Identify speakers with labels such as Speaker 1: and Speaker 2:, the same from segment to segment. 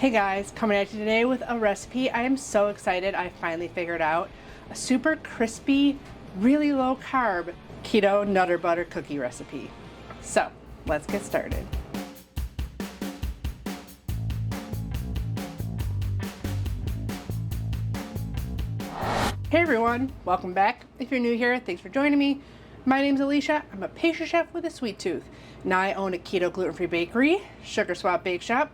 Speaker 1: Hey guys, coming at you today with a recipe I am so excited I finally figured out. A super crispy, really low carb keto nutter butter cookie recipe. So let's get started. Hey everyone, welcome back. If you're new here, thanks for joining me. My name's Alycia. I'm a pastry chef with a sweet tooth. Now I own a keto gluten-free bakery, Sugar Swap Bake Shop,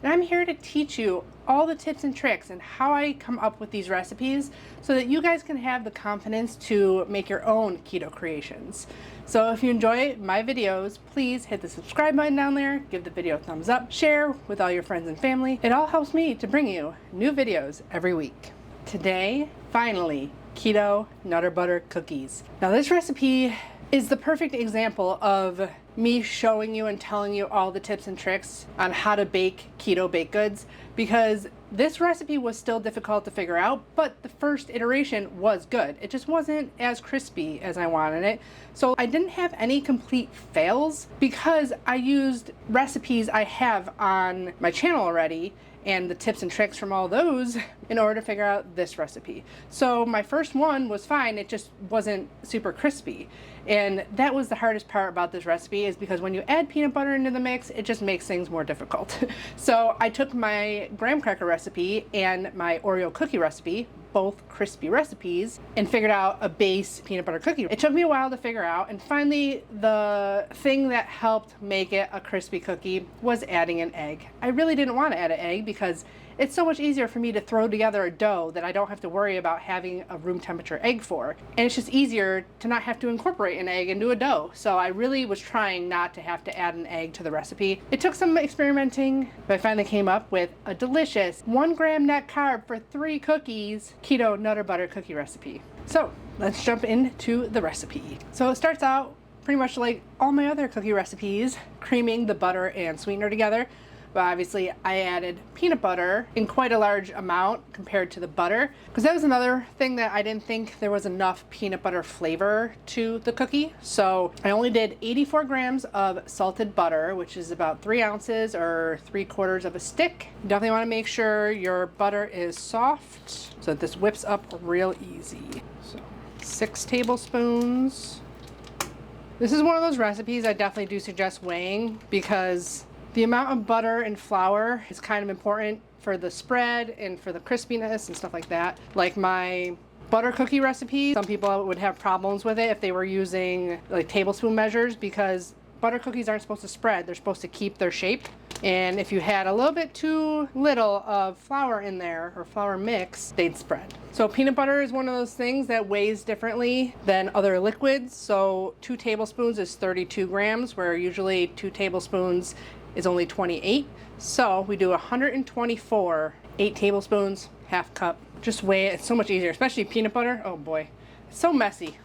Speaker 1: and I'm here to teach you all the tips and tricks and how I come up with these recipes so that you guys can have the confidence to make your own keto creations. So if you enjoy my videos, please hit the subscribe button down there, give the video a thumbs up, share with all your friends and family. It all helps me to bring you new videos every week. Today, finally, keto nutter butter cookies. Now this recipe is the perfect example of me showing you and telling you all the tips and tricks on how to bake keto baked goods, because this recipe was still difficult to figure out, but the first iteration was good. It just wasn't as crispy as I wanted it. So I didn't have any complete fails because I used recipes I have on my channel already and the tips and tricks from all those in order to figure out this recipe. So my first one was fine, it just wasn't super crispy. And that was the hardest part about this recipe, is because when you add peanut butter into the mix, it just makes things more difficult. So I took my graham cracker recipe and my Oreo cookie recipe, both crispy recipes, and figured out a base peanut butter cookie. It took me a while to figure out, and finally the thing that helped make it a crispy cookie was adding an egg. I really didn't want to add an egg because it's so much easier for me to throw together a dough that I don't have to worry about having a room temperature egg for. And it's just easier to not have to incorporate an egg into a dough. So I really was trying not to have to add an egg to the recipe. It took some experimenting, but I finally came up with a delicious 1 gram net carb for 3 cookies keto nutter butter cookie recipe. So let's jump into the recipe. So it starts out pretty much like all my other cookie recipes, creaming the butter and sweetener together. But obviously I added peanut butter in quite a large amount compared to the butter, because that was another thing that I didn't think there was enough peanut butter flavor to the cookie. So I only did 84 grams of salted butter, which is about 3 ounces or 3/4 of a stick. You definitely want to make sure your butter is soft so that this whips up real easy. So 6 tablespoons. This is one of those recipes I definitely do suggest weighing, because the amount of butter and flour is kind of important for the spread and for the crispiness and stuff like that. Like my butter cookie recipe, some people would have problems with it if they were using like tablespoon measures, because butter cookies aren't supposed to spread. They're supposed to keep their shape. And if you had a little bit too little of flour in there, or flour mix, they'd spread. So peanut butter is one of those things that weighs differently than other liquids. So 2 tablespoons is 32 grams, where usually 2 tablespoons is only 28. So we do 124, 8 tablespoons, half cup. Just weigh it. It's so much easier, especially peanut butter. Oh boy, it's so messy.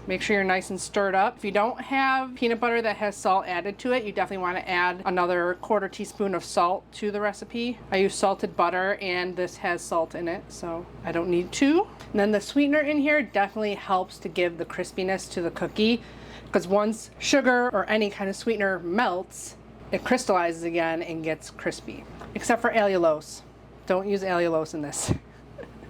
Speaker 1: Make sure you're nice and stirred up. If you don't have peanut butter that has salt added to it, you definitely want to add another 1/4 teaspoon of salt to the recipe. I use salted butter and this has salt in it, so I don't need to. And then the sweetener in here definitely helps to give the crispiness to the cookie, because once sugar or any kind of sweetener melts, it crystallizes again and gets crispy. Except for allulose. Don't use allulose in this.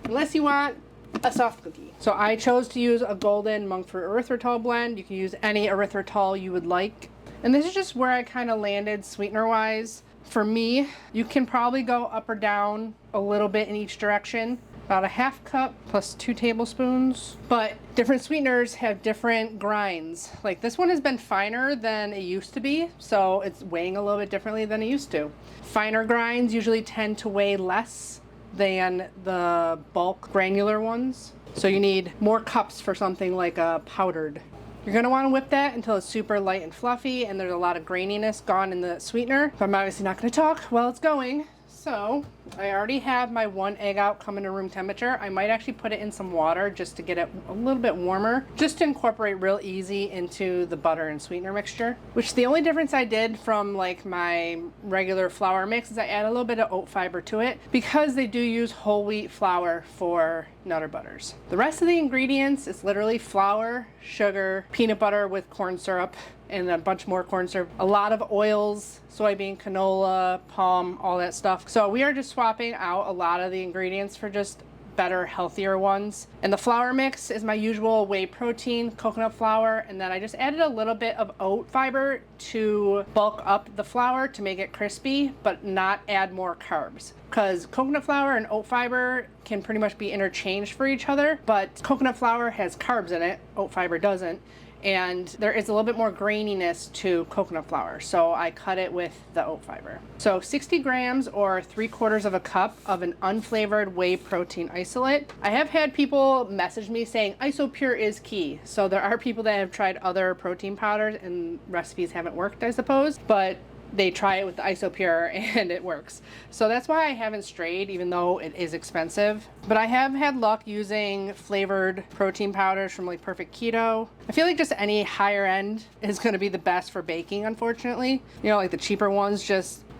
Speaker 1: Unless you want a soft cookie. So I chose to use a golden monk fruit erythritol blend. You can use any erythritol you would like. And this is just where I kind of landed sweetener wise. For me, you can probably go up or down a little bit in each direction. About a half cup plus 2 tablespoons. But different sweeteners have different grinds. Like this one has been finer than it used to be, so it's weighing a little bit differently than it used to. Finer grinds usually tend to weigh less than the bulk granular ones. So you need more cups for something like a powdered. You're gonna wanna whip that until it's super light and fluffy and there's a lot of graininess gone in the sweetener. But I'm obviously not gonna talk while it's going. So I already have my 1 egg out coming to room temperature. I might actually put it in some water just to get it a little bit warmer, just to incorporate real easy into the butter and sweetener mixture. Which the only difference I did from like my regular flour mix is I add a little bit of oat fiber to it, because they do use whole wheat flour for nutter butters. The rest of the ingredients is literally flour, sugar, peanut butter with corn syrup, and a bunch more corn syrup, a lot of oils, soybean, canola, palm, all that stuff. So we are just swapping out a lot of the ingredients for just better, healthier ones. And the flour mix is my usual whey protein, coconut flour, and then I just added a little bit of oat fiber to bulk up the flour to make it crispy, but not add more carbs. Because coconut flour and oat fiber can pretty much be interchanged for each other, but coconut flour has carbs in it, oat fiber doesn't. And there is a little bit more graininess to coconut flour, so I cut it with the oat fiber. So 60 grams or 3/4 of a cup of an unflavored whey protein isolate. I have had people message me saying IsoPure is key. So there are people that have tried other protein powders and recipes haven't worked, I suppose, but they try it with the IsoPure and it works. So that's why I haven't strayed, even though it is expensive. But I have had luck using flavored protein powders from like Perfect Keto. I feel like just any higher end is gonna be the best for baking, unfortunately. You know, like the cheaper ones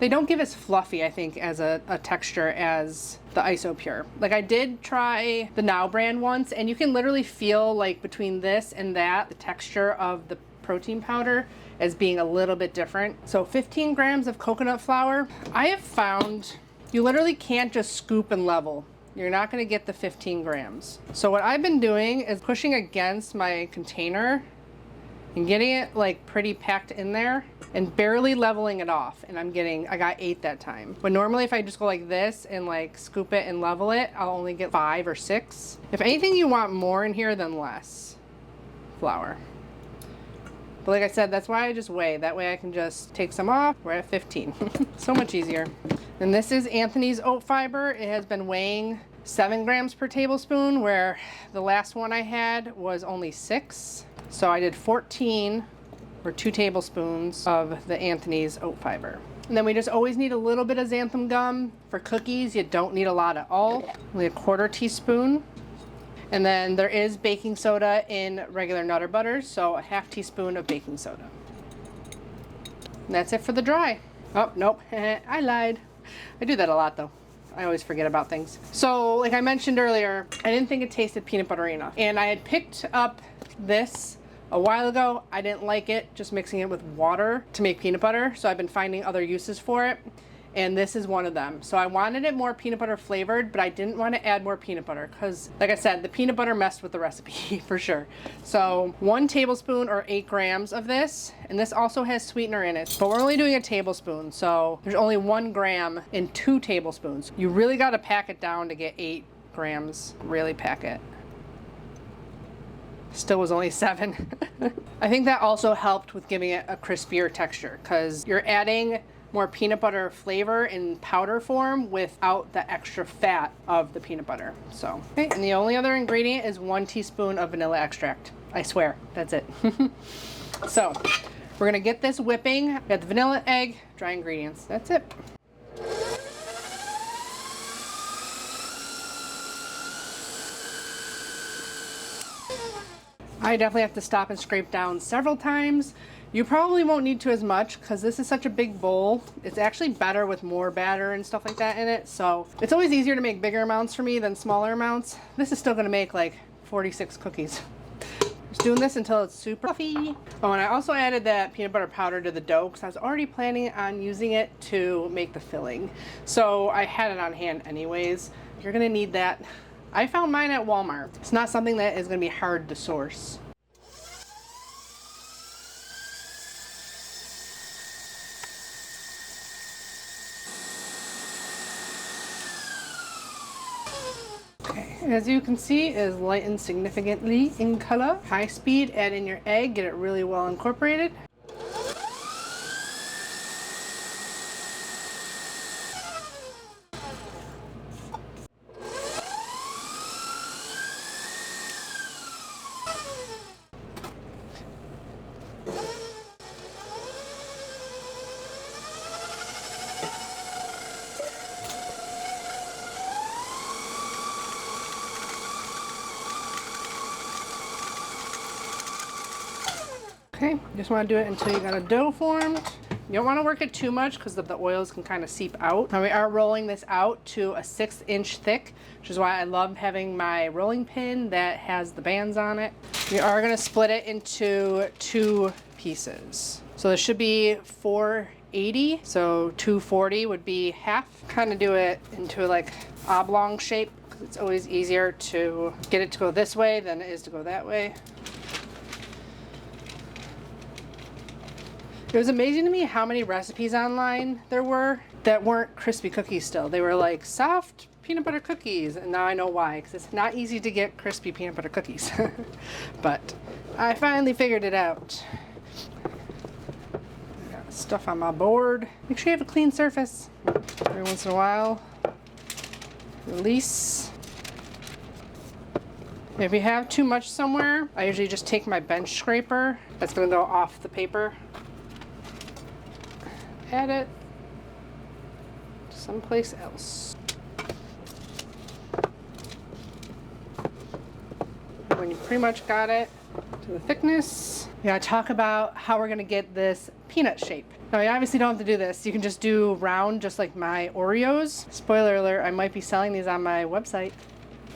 Speaker 1: they don't give as fluffy, I think, as a texture as the IsoPure. Like I did try the Now brand once, and you can literally feel like between this and that, the texture of the protein powder as being a little bit different. So 15 grams of coconut flour. I have found you literally can't just scoop and level. You're not gonna get the 15 grams. So what I've been doing is pushing against my container and getting it like pretty packed in there and barely leveling it off. And I got 8 that time. But normally if I just go like this and like scoop it and level it, I'll only get 5 or 6. If anything, you want more in here than less flour. But like I said, that's why I just weigh. That way I can just take some off. We're at 15. So much easier. And this is Anthony's oat fiber. It has been weighing 7 grams per tablespoon, where the last one I had was only 6. So I did 14 or 2 tablespoons of the Anthony's oat fiber. And then we just always need a little bit of xanthan gum. For cookies, you don't need a lot at all. Only a 1/4 teaspoon. And then there is baking soda in regular Nutter Butters, so a 1/2 teaspoon of baking soda. And that's it for the dry. Oh, nope, I lied. I do that a lot though. I always forget about things. So like I mentioned earlier, I didn't think it tasted peanut buttery enough. And I had picked up this a while ago. I didn't like it, just mixing it with water to make peanut butter. So I've been finding other uses for it. And this is one of them. So I wanted it more peanut butter flavored, but I didn't want to add more peanut butter because, like I said, the peanut butter messed with the recipe for sure. So 1 tablespoon or 8 grams of this, and this also has sweetener in it, but we're only doing a tablespoon, so there's only 1 gram in 2 tablespoons. You really got to pack it down to get 8 grams, really pack it. Still was only 7. I think that also helped with giving it a crispier texture because you're adding more peanut butter flavor in powder form without the extra fat of the peanut butter. So, okay, and the only other ingredient is 1 teaspoon of vanilla extract. I swear, that's it. So, we're gonna get this whipping. Got the vanilla, egg, dry ingredients. That's it. I definitely have to stop and scrape down several times. You probably won't need to as much because this is such a big bowl. It's actually better with more batter and stuff like that in it. So it's always easier to make bigger amounts for me than smaller amounts. This is still gonna make like 46 cookies. Just doing this until it's super fluffy. Oh, and I also added that peanut butter powder to the dough because I was already planning on using it to make the filling. So I had it on hand anyways. You're gonna need that. I found mine at Walmart. It's not something that is gonna be hard to source. As you can see, it is lightened significantly in color. High speed, add in your egg, get it really well incorporated. Okay, just want to do it until you got a dough formed. You don't want to work it too much because the oils can kind of seep out. Now we are rolling this out to a 6-inch thick, which is why I love having my rolling pin that has the bands on it. We are going to split it into 2 pieces. So this should be 480, so 240 would be half. Kind of do it into like oblong shape because it's always easier to get it to go this way than it is to go that way. It was amazing to me how many recipes online there were that weren't crispy cookies still. They were like soft peanut butter cookies, and now I know why, because it's not easy to get crispy peanut butter cookies. But I finally figured it out. Got stuff on my board. Make sure you have a clean surface. Every once in a while, release. If you have too much somewhere, I usually just take my bench scraper. That's gonna go off the paper. Add it to someplace else. When you pretty much got it to the thickness, we gotta talk about how we're gonna get this peanut shape. Now you obviously don't have to do this. You can just do round, just like my Oreos. Spoiler alert, I might be selling these on my website,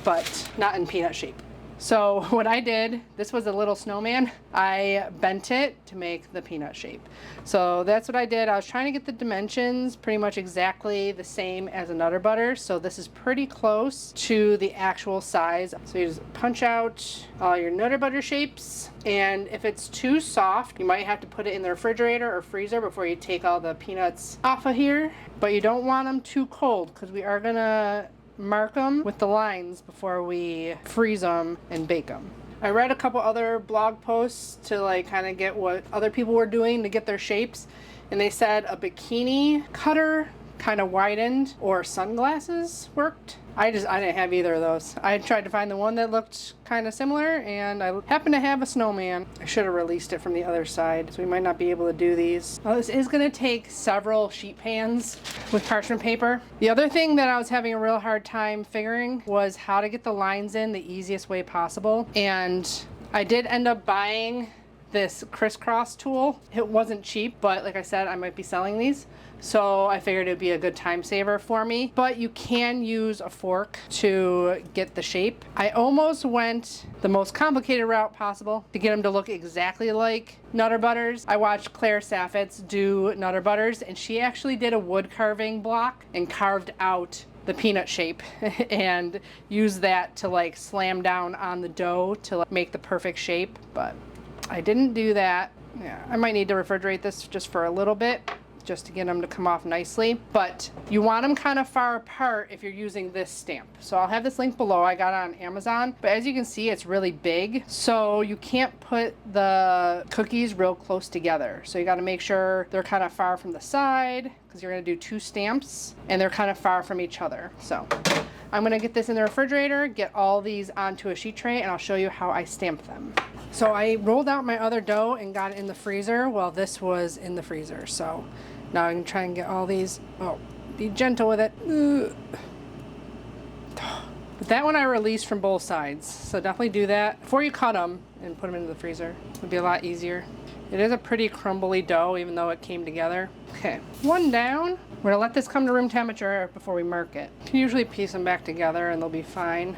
Speaker 1: but not in peanut shape. So what I did, this was a little snowman. I bent it to make the peanut shape. So that's what I did. I was trying to get the dimensions pretty much exactly the same as a Nutter Butter. So this is pretty close to the actual size. So you just punch out all your Nutter Butter shapes. And if it's too soft, you might have to put it in the refrigerator or freezer before you take all the peanuts off of here. But you don't want them too cold because we are gonna mark them with the lines before we freeze them and bake them. I read a couple other blog posts to like kind of get what other people were doing to get their shapes, and they said a bikini cutter kind of widened or sunglasses worked. I didn't have either of those. I tried to find the one that looked kind of similar, and I happened to have a snowman. I should have released it from the other side, so we might not be able to do these. Well, this is going to take several sheet pans with parchment paper. The other thing that I was having a real hard time figuring was how to get the lines in the easiest way possible, and I did end up buying this crisscross tool. It wasn't cheap, but like I said, I might be selling these. So I figured it'd be a good time saver for me. But you can use a fork to get the shape. I almost went the most complicated route possible to get them to look exactly like Nutter Butters. I watched Claire Saffitz do Nutter Butters, and she actually did a wood carving block and carved out the peanut shape and used that to like slam down on the dough to like make the perfect shape. But I didn't do that. Yeah, I might need to refrigerate this just for a little bit, just to get them to come off nicely. But you want them kind of far apart if you're using this stamp. So I'll have this link below. I got it on Amazon, but as you can see, it's really big. So you can't put the cookies real close together. So you got to make sure they're kind of far from the side because you're going to do 2 stamps and they're kind of far from each other. So I'm going to get this in the refrigerator, get all these onto a sheet tray, and I'll show you how I stamp them. So I rolled out my other dough and got it in the freezer while this was in the freezer. So now I can try and get all these. Oh, be gentle with it. But that one I released from both sides. So definitely do that before you cut them and put them into the freezer. It'll be a lot easier. It is a pretty crumbly dough, even though it came together. Okay, one down. We're gonna let this come to room temperature before we mark it. You can usually piece them back together and they'll be fine.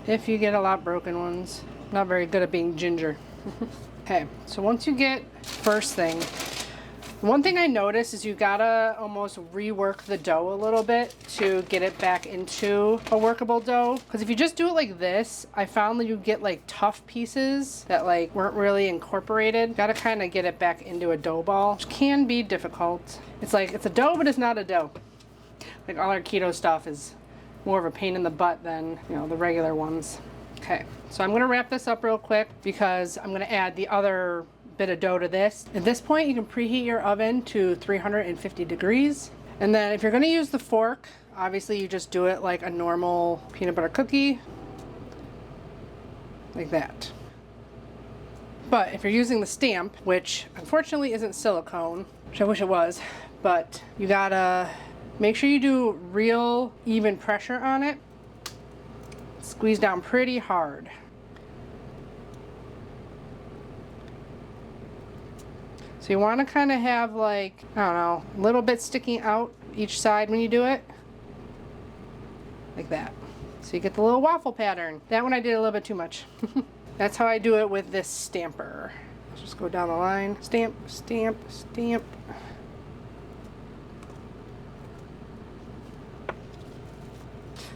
Speaker 1: If you get a lot broken ones. I'm not very good at being ginger. Okay, so once you get first thing, one thing I noticed is you gotta almost rework the dough a little bit to get it back into a workable dough. Because if you just do it like this, I found that you get like tough pieces that like weren't really incorporated. Gotta kind of get it back into a dough ball, which can be difficult. It's like, it's a dough, but it's not a dough. Like all our keto stuff is more of a pain in the butt than, you know, the regular ones. Okay, so I'm gonna wrap this up real quick because I'm gonna add the other bit of dough to this. At this point, you can preheat your oven to 350 degrees. And then if you're gonna use the fork, obviously you just do it like a normal peanut butter cookie, like that. But if you're using the stamp, which unfortunately isn't silicone, which I wish it was, but you gotta make sure you do real even pressure on it. Squeeze down pretty hard. So you want to kind of have like, I don't know, a little bit sticking out each side when you do it. Like that. So you get the little waffle pattern. That one I did a little bit too much. That's how I do it with this stamper. Let's just go down the line. Stamp, stamp, stamp.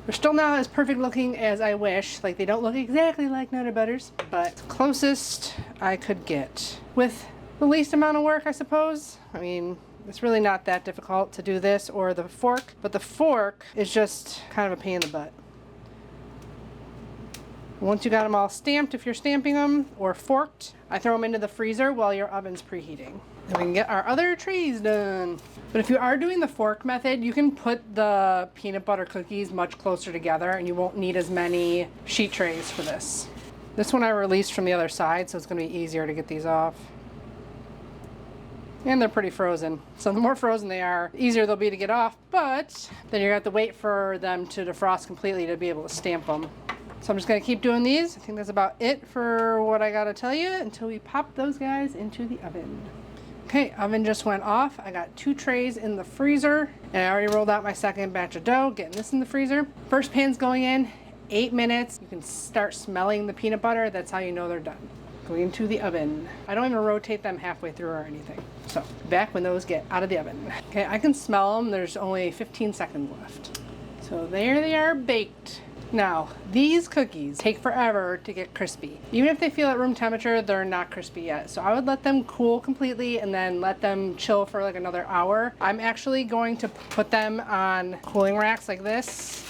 Speaker 1: They're still not as perfect looking as I wish. Like, they don't look exactly like Nutter Butters, but closest I could get with the least amount of work, I suppose. I mean, it's really not that difficult to do this or the fork, but the fork is just kind of a pain in the butt. Once you got them all stamped, if you're stamping them, or forked, I throw them into the freezer while your oven's preheating. And we can get our other trays done. But if you are doing the fork method, you can put the peanut butter cookies much closer together and you won't need as many sheet trays for this. This one I released from the other side, so it's gonna be easier to get these off. And they're pretty frozen. So the more frozen they are, the easier they'll be to get off, but then you're gonna have to wait for them to defrost completely to be able to stamp them. So I'm just gonna keep doing these. I think that's about it for what I gotta tell you until we pop those guys into the oven. Okay, oven just went off. I got 2 trays in the freezer, and I already rolled out my second batch of dough, getting this in the freezer. First pan's going in, 8 minutes. You can start smelling the peanut butter. That's how you know they're done. Going into the oven. I don't even rotate them halfway through or anything. So, back when those get out of the oven. Okay, I can smell them. There's only 15 seconds left. So there they are baked. Now, these cookies take forever to get crispy. Even if they feel at room temperature, they're not crispy yet. So I would let them cool completely and then let them chill for like another hour. I'm actually going to put them on cooling racks like this.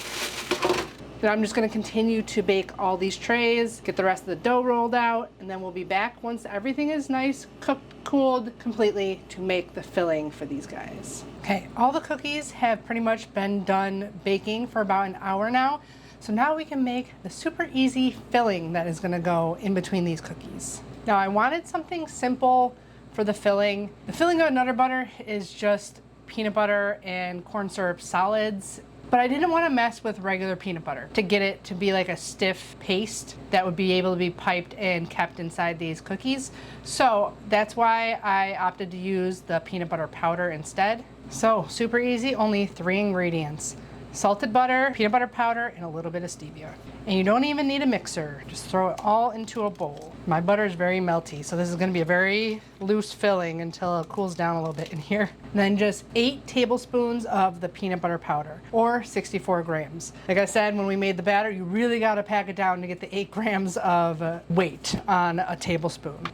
Speaker 1: And I'm just gonna continue to bake all these trays, get the rest of the dough rolled out, and then we'll be back once everything is nice, cooked, cooled completely to make the filling for these guys. Okay, all the cookies have pretty much been done baking for about an hour now. So now we can make the super easy filling that is gonna go in between these cookies. Now I wanted something simple for the filling. The filling of Nutter Butter is just peanut butter and corn syrup solids, but I didn't want to mess with regular peanut butter to get it to be like a stiff paste that would be able to be piped and kept inside these cookies. So that's why I opted to use the peanut butter powder instead. So super easy, only 3 ingredients. Salted butter, peanut butter powder, and a little bit of stevia. And you don't even need a mixer. Just throw it all into a bowl. My butter is very melty, so this is gonna be a very loose filling until it cools down a little bit in here. And then just 8 tablespoons of the peanut butter powder, or 64 grams. Like I said, when we made the batter, you really gotta pack it down to get the 8 grams of weight on a tablespoon.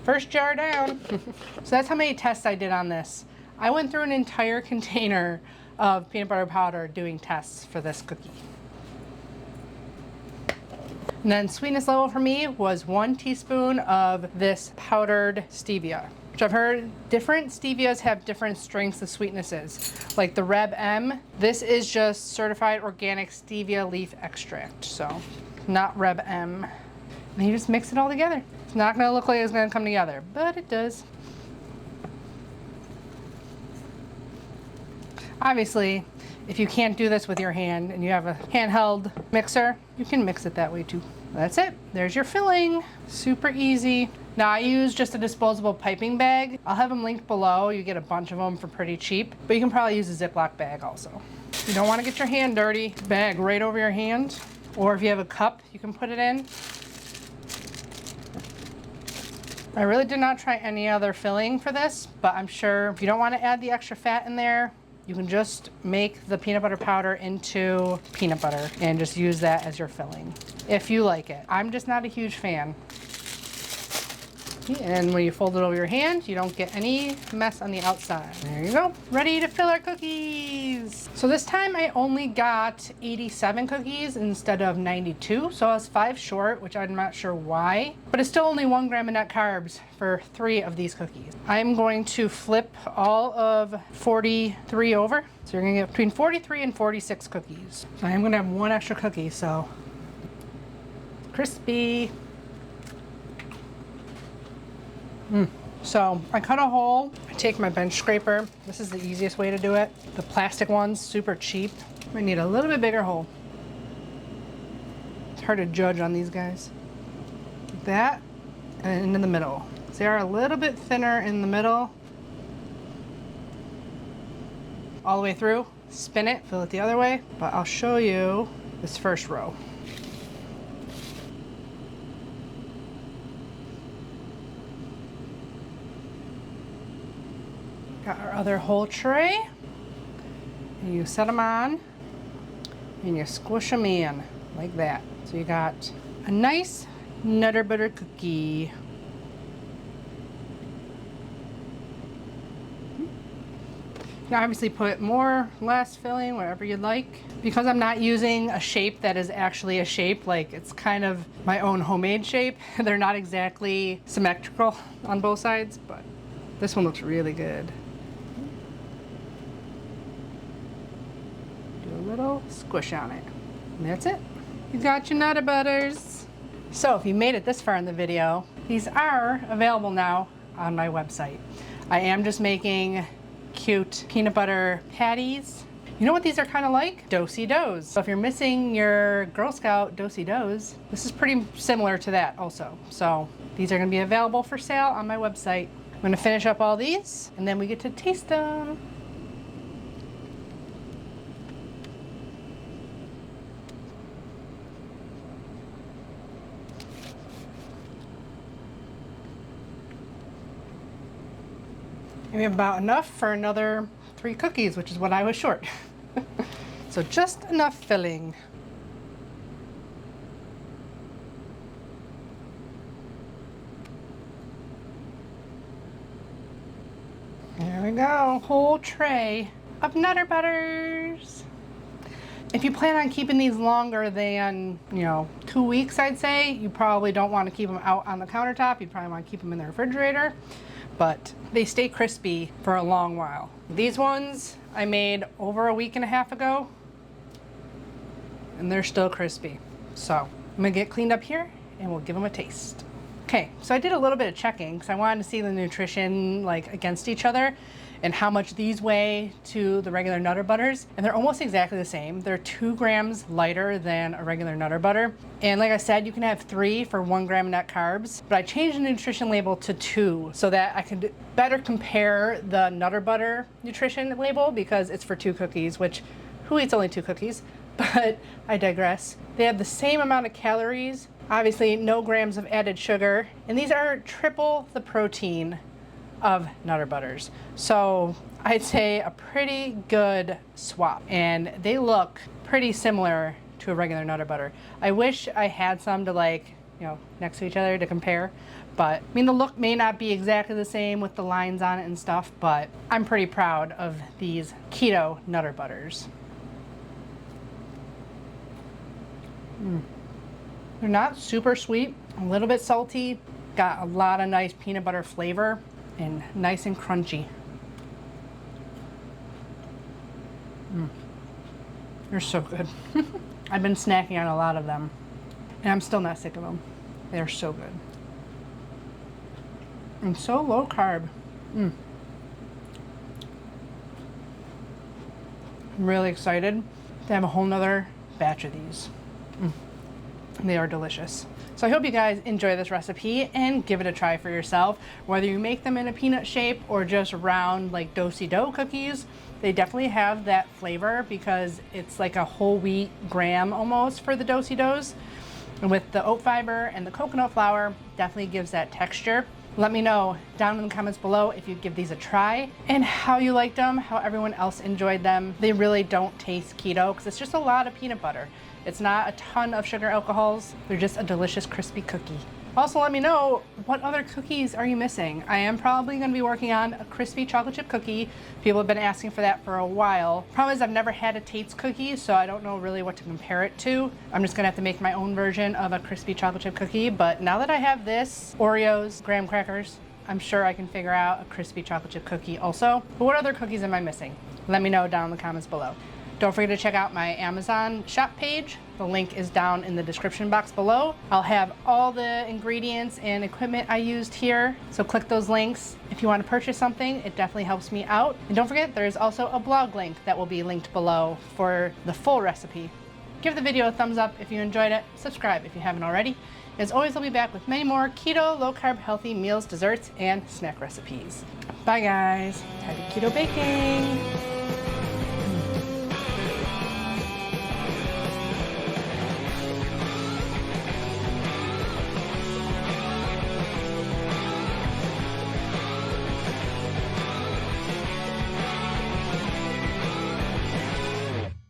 Speaker 1: First jar down. So that's how many tests I did on this. I went through an entire container of peanut butter powder doing tests for this cookie. And then sweetness level for me was 1 teaspoon of this powdered stevia, which I've heard different stevias have different strengths of sweetnesses. Like the Reb M, this is just certified organic stevia leaf extract, so not Reb M. And you just mix it all together. It's not gonna look like it's gonna come together, but it does. Obviously, if you can't do this with your hand and you have a handheld mixer, you can mix it that way too. That's it. There's your filling. Super easy. Now I use just a disposable piping bag. I'll have them linked below. You get a bunch of them for pretty cheap, but you can probably use a Ziploc bag also. You don't want to get your hand dirty. Bag right over your hand. Or if you have a cup, you can put it in. I really did not try any other filling for this, but I'm sure if you don't want to add the extra fat in there, you can just make the peanut butter powder into peanut butter and just use that as your filling, if you like it. I'm just not a huge fan. And when you fold it over your hand, you don't get any mess on the outside. There you go. Ready to fill our cookies. So this time I only got 87 cookies instead of 92. So I was 5 short, which I'm not sure why, but it's still only 1 gram of net carbs for 3 of these cookies. I'm going to flip all of 43 over. So you're gonna get between 43 and 46 cookies. So I am gonna have 1 extra cookie, so crispy. So I cut a hole, I take my bench scraper. This is the easiest way to do it. The plastic one's super cheap. We need a little bit bigger hole. It's hard to judge on these guys. Like that, and into the middle. They are a little bit thinner in the middle. All the way through, spin it, fill it the other way, but I'll show you this first row. Got our other whole tray, and you set them on, and you squish them in like that. So you got a nice Nutter Butter cookie. You can obviously put more, less filling, whatever you'd like. Because I'm not using a shape that is actually a shape, like it's kind of my own homemade shape. They're not exactly symmetrical on both sides, but this one looks really good. Do a little squish on it. And that's it. You got your Nutter Butters. So if you made it this far in the video, these are available now on my website. I am just making cute peanut butter patties. You know what these are kind of like? Do-si-dos. So if you're missing your Girl Scout do-si-dos, this is pretty similar to that also. So these are going to be available for sale on my website. I'm going to finish up all these and then we get to taste them. And we have about enough for another 3 cookies, which is what I was short. So just enough filling. There we go, whole tray of Nutter Butters. If you plan on keeping these longer than, 2 weeks, I'd say, you probably don't want to keep them out on the countertop. You probably want to keep them in the refrigerator. But they stay crispy for a long while. These ones I made over a week and a half ago, and they're still crispy. So I'm gonna get cleaned up here and we'll give them a taste. Okay, so I did a little bit of checking because I wanted to see the nutrition like against each other and how much these weigh to the regular Nutter Butters, and they're almost exactly the same. They're 2 grams lighter than a regular Nutter Butter. And like I said, you can have 3 for 1 gram net carbs, but I changed the nutrition label to 2 so that I could better compare the Nutter Butter nutrition label because it's for 2 cookies, which who eats only 2 cookies? But I digress. They have the same amount of calories, obviously no grams of added sugar, and these are triple the protein of Nutter Butters. So I'd say a pretty good swap, and they look pretty similar to a regular Nutter Butter. I wish I had some to next to each other to compare, but I mean the look may not be exactly the same with the lines on it and stuff, but I'm pretty proud of these keto Nutter Butters. They're not super sweet, a little bit salty, got a lot of nice peanut butter flavor, and nice and crunchy. They're so good. I've been snacking on a lot of them, and I'm still not sick of them. They're so good. And so low carb. I'm really excited to have a whole nother batch of these. They are delicious. So I hope you guys enjoy this recipe and give it a try for yourself. Whether you make them in a peanut shape or just round like do-si-do cookies, they definitely have that flavor because it's like a whole wheat graham almost for the do-si-dos. And with the oat fiber and the coconut flour, definitely gives that texture. Let me know down in the comments below if you give these a try and how you liked them, how everyone else enjoyed them. They really don't taste keto because it's just a lot of peanut butter. It's not a ton of sugar alcohols. They're just a delicious crispy cookie. Also, let me know what other cookies are you missing. I am probably going to be working on a crispy chocolate chip cookie. People have been asking for that for a while. Problem is I've never had a Tate's cookie, so I don't know really what to compare it to. I'm just going to have to make my own version of a crispy chocolate chip cookie. But now that I have this, Oreos, graham crackers, I'm sure I can figure out a crispy chocolate chip cookie also. But what other cookies am I missing? Let me know down in the comments below. Don't forget to check out my Amazon shop page. The link is down in the description box below. I'll have all the ingredients and equipment I used here, so click those links. If you want to purchase something, it definitely helps me out. And don't forget, there's also a blog link that will be linked below for the full recipe. Give the video a thumbs up if you enjoyed it. Subscribe if you haven't already. As always, I'll be back with many more keto, low-carb, healthy meals, desserts, and snack recipes. Bye, guys. Happy keto baking!